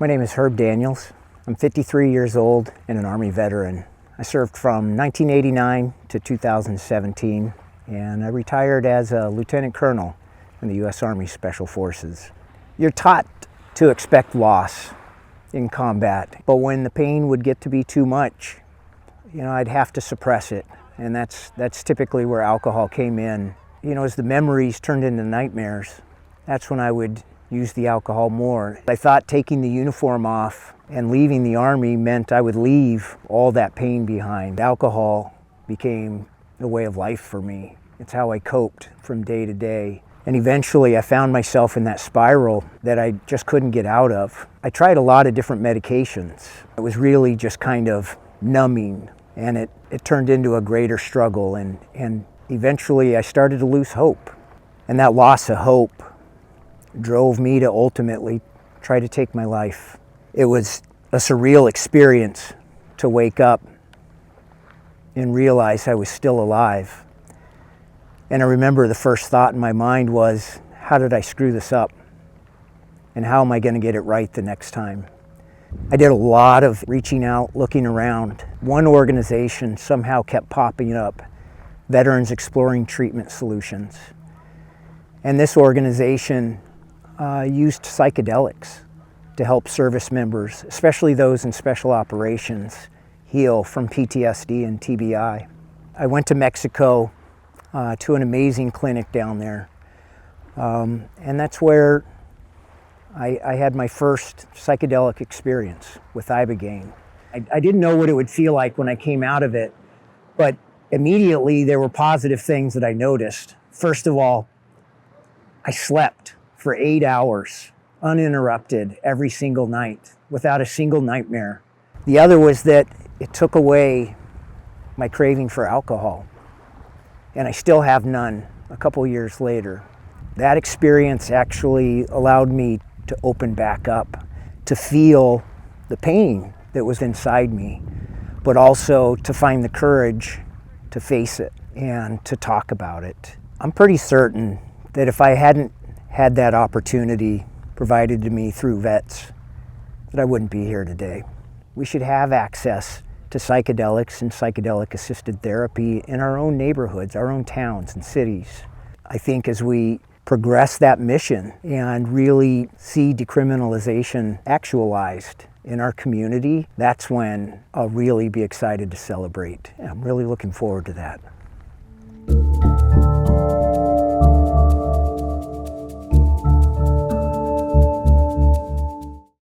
My name is Herb Daniels. I'm 53 years old and an Army veteran. I served from 1989 to 2017, and I retired as a lieutenant colonel in the U.S. Army Special Forces. You're taught to expect loss in combat, but when the pain would get to be too much, I'd have to suppress it, and that's typically where alcohol came in. As the memories turned into nightmares, that's when I would use the alcohol more. I thought taking the uniform off and leaving the Army meant I would leave all that pain behind. Alcohol became a way of life for me. It's how I coped from day to day. And eventually I found myself in that spiral that I just couldn't get out of. I tried a lot of different medications. It was really just kind of numbing, and it turned into a greater struggle, and eventually I started to lose hope. And that loss of hope drove me to ultimately try to take my life. It was a surreal experience to wake up and realize I was still alive. And I remember the first thought in my mind was, how did I screw this up? And how am I going to get it right the next time? I did a lot of reaching out, looking around. One organization somehow kept popping up, Veterans Exploring Treatment Solutions. And this organization used psychedelics to help service members, especially those in special operations, heal from PTSD and TBI. I went to Mexico to an amazing clinic down there, and that's where I had my first psychedelic experience with ibogaine. I didn't know what it would feel like when I came out of it, but immediately there were positive things that I noticed. First of all, I slept for 8 hours uninterrupted every single night without a single nightmare. The other was that it took away my craving for alcohol, and I still have none a couple years later. That experience actually allowed me to open back up, to feel the pain that was inside me, but also to find the courage to face it and to talk about it. I'm pretty certain that if I hadn't had that opportunity provided to me through vets, that I wouldn't be here today. We should have access to psychedelics and psychedelic-assisted therapy in our own neighborhoods, our own towns and cities. I think as we progress that mission and really see decriminalization actualized in our community, that's when I'll really be excited to celebrate. I'm really looking forward to that.